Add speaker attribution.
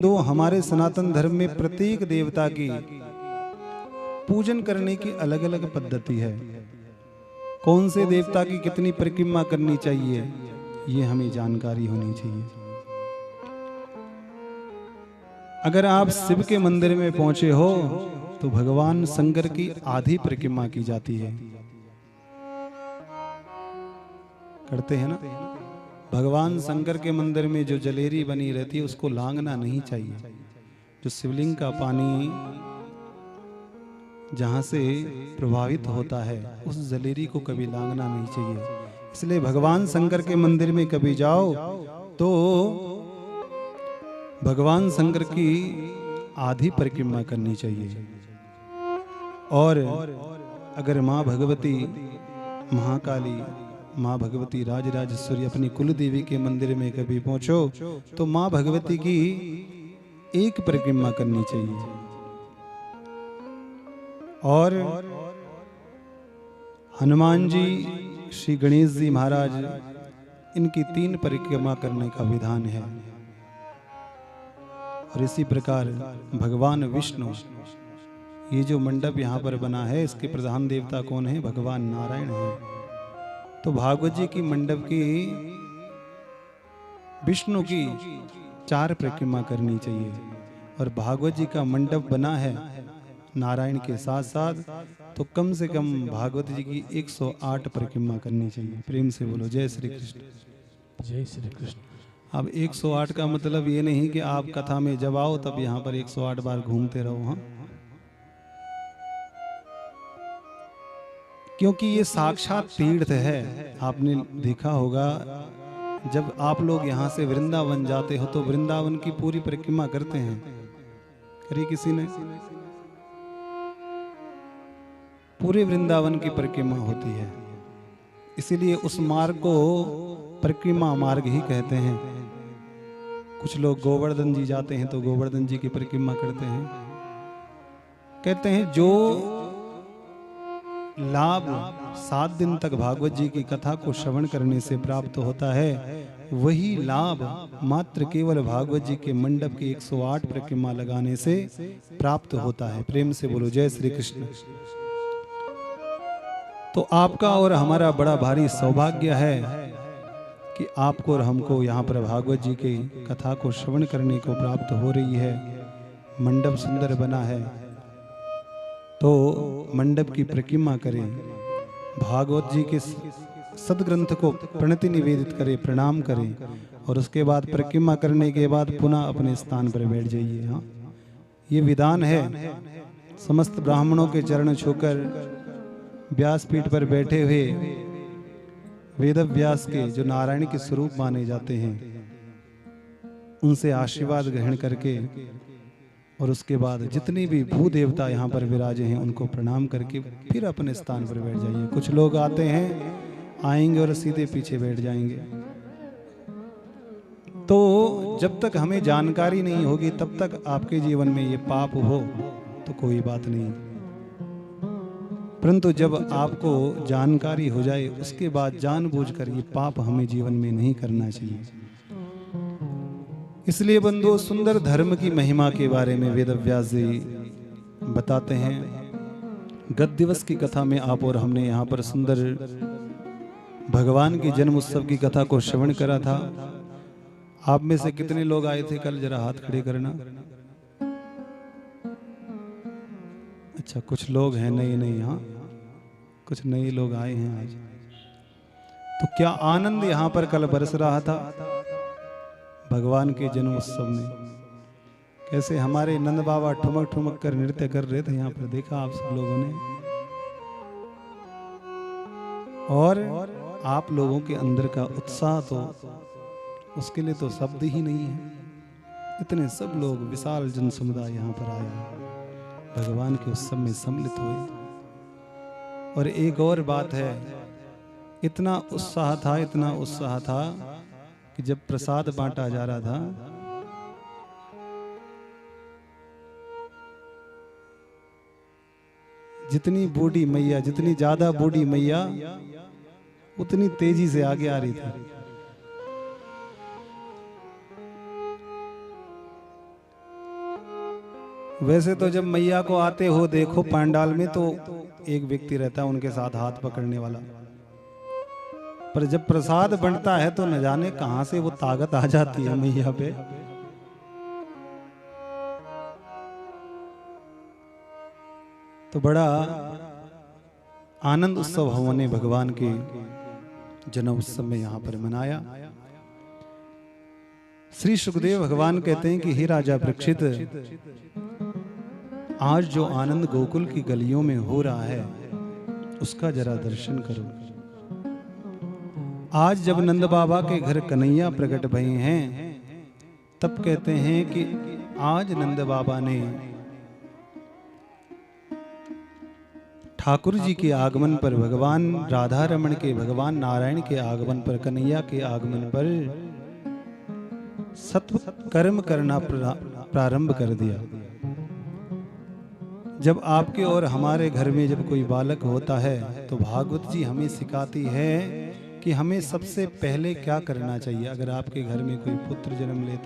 Speaker 1: तो हमारे सनातन धर्म में प्रत्येक देवता की पूजन करने की अलग अलग पद्धति है। कौन से देवता की कितनी परिक्रमा करनी चाहिए ये हमें जानकारी होनी चाहिए। अगर आप शिव के मंदिर में पहुंचे हो तो भगवान शंकर की आधी परिक्रमा की जाती है। करते हैं ना। भगवान शंकर के मंदिर में जो जलेरी बनी रहती है उसको लांघना नहीं चाहिए। जो शिवलिंग का पानी जहां से प्रभावित होता है उस जलेरी को कभी लांघना नहीं चाहिए। इसलिए भगवान शंकर के मंदिर में कभी जाओ तो भगवान शंकर की आधी परिक्रमा करनी चाहिए। और अगर माँ भगवती महाकाली, माँ भगवती राजराजेश्वरी अपनी कुल देवी के मंदिर में कभी पहुंचो तो माँ भगवती की एक परिक्रमा करनी चाहिए। और हनुमान जी, श्री गणेश जी महाराज, इनकी 3 परिक्रमा करने का विधान है। और इसी प्रकार भगवान विष्णु, ये जो मंडप यहाँ पर बना है इसके प्रधान देवता कौन है? भगवान नारायण है। तो भागवत जी की मंडप की विष्णु की 4 परिक्रमा करनी चाहिए। और भागवत जी का मंडप बना है नारायण के साथ साथ, तो कम से कम भागवत जी की 108 परिक्रमा करनी चाहिए। प्रेम से बोलो जय श्री कृष्ण।
Speaker 2: जय श्री कृष्ण।
Speaker 1: अब 108 का मतलब ये नहीं कि आप कथा में जब आओ तब यहाँ पर 108 बार घूमते रहो। हाँ, क्योंकि ये साक्षात तीर्थ है। आपने देखा होगा जब आप लोग यहाँ से वृंदावन जाते हो तो वृंदावन की पूरी परिक्रमा करते हैं। करी किसी ने? पूरे वृंदावन की परिक्रमा होती है। इसीलिए उस मार्ग को परिक्रमा मार्ग ही कहते हैं। कुछ लोग गोवर्धन जी जाते हैं तो गोवर्धन जी की परिक्रमा करते हैं। कहते हैं जो लाभ 7 दिन तक भागवत जी की कथा को श्रवण करने से प्राप्त होता है, वही लाभ मात्र केवल भागवत जी के मंडप की 108 परिक्रमा लगाने से प्राप्त होता है। प्रेम से बोलो जय श्री कृष्ण। तो आपका और हमारा बड़ा भारी सौभाग्य है कि आपको और हमको यहाँ पर भागवत जी की कथा को श्रवण करने को प्राप्त हो रही है। मंडप सुंदर बना है तो मंडप की परिक्रमा करें, भागवत जी के सदग्रंथ को प्रणति निवेदित करें, प्रणाम करें और उसके बाद परिक्रमा करने के बाद पुनः अपने स्थान पर बैठ जाइए। हाँ, ये विधान है। समस्त ब्राह्मणों के चरण छूकर व्यासपीठ पर बैठे हुए वेद व्यास के, जो नारायण के स्वरूप माने जाते हैं, उनसे आशीर्वाद ग्रहण करके और उसके बाद जितने भी भू देवता यहाँ पर विराजे हैं उनको प्रणाम करके फिर अपने स्थान पर बैठ जाइए। कुछ लोग आते हैं, आएंगे और सीधे पीछे बैठ जाएंगे। तो जब तक हमें जानकारी नहीं होगी तब तक आपके जीवन में ये पाप हो तो कोई बात नहीं, परंतु जब आपको जानकारी हो जाए उसके बाद जानबूझकर ये पाप हमें जीवन में नहीं करना चाहिए। इसलिए बंधु, सुंदर धर्म की महिमा के बारे में वेद व्यास जी बताते हैं। गत दिवस की कथा में आप और हमने यहाँ पर सुंदर भगवान के जन्म उत्सव की कथा को श्रवण करा था। आप में से कितने लोग आए थे कल? जरा हाथ खड़े करना। अच्छा, कुछ लोग हैं नए नए, हाँ कुछ नए लोग आए हैं आज। तो क्या आनंद यहाँ पर कल बरस रहा था भगवान के जन्म उत्सव में। कैसे हमारे नंद बाबा ठुमक ठुमक कर नृत्य कर रहे थे यहाँ पर, देखा आप सब लोगों ने। और आप लोगों के अंदर का उत्साह तो उसके लिए तो शब्द ही नहीं है। इतने सब लोग, विशाल जन समुदाय यहाँ पर आया, भगवान के उत्सव में सम्मिलित हुए। और एक और बात है, इतना उत्साह था, इतना उत्साह था कि जब प्रसाद बांटा जा रहा था जितनी बूढ़ी मैया, जितनी ज्यादा बूढ़ी मैया उतनी तेजी से आगे आ रही थी। वैसे तो जब मैया को आते हो देखो पंडाल में तो एक व्यक्ति रहता है उनके साथ हाथ पकड़ने वाला, पर जब प्रसाद बंटता है तो न जाने कहां से वो ताकत आ जाती है मैया पे। तो बड़ा आनंद उत्सव हमने भगवान के जन्म उत्सव में यहां पर मनाया। श्री सुखदेव भगवान कहते हैं कि हे राजा परीक्षित, आज जो आनंद गोकुल की गलियों में हो रहा है उसका जरा दर्शन करो। आज जब नंद बाबा के घर कन्हैया प्रकट भए हैं तब कहते हैं कि आज नंद बाबा ने ठाकुर जी के आगमन पर, भगवान राधा रमण के, भगवान नारायण के आगमन पर, कन्हैया के आगमन पर सत्व कर्म करना प्रारंभ कर दिया। जब आपके और हमारे घर में जब कोई बालक होता है तो भागवत जी हमें सिखाती है कि हमें सबसे पहले क्या करना चाहिए। अगर आपके घर में कोई पुत्र जन्म लेता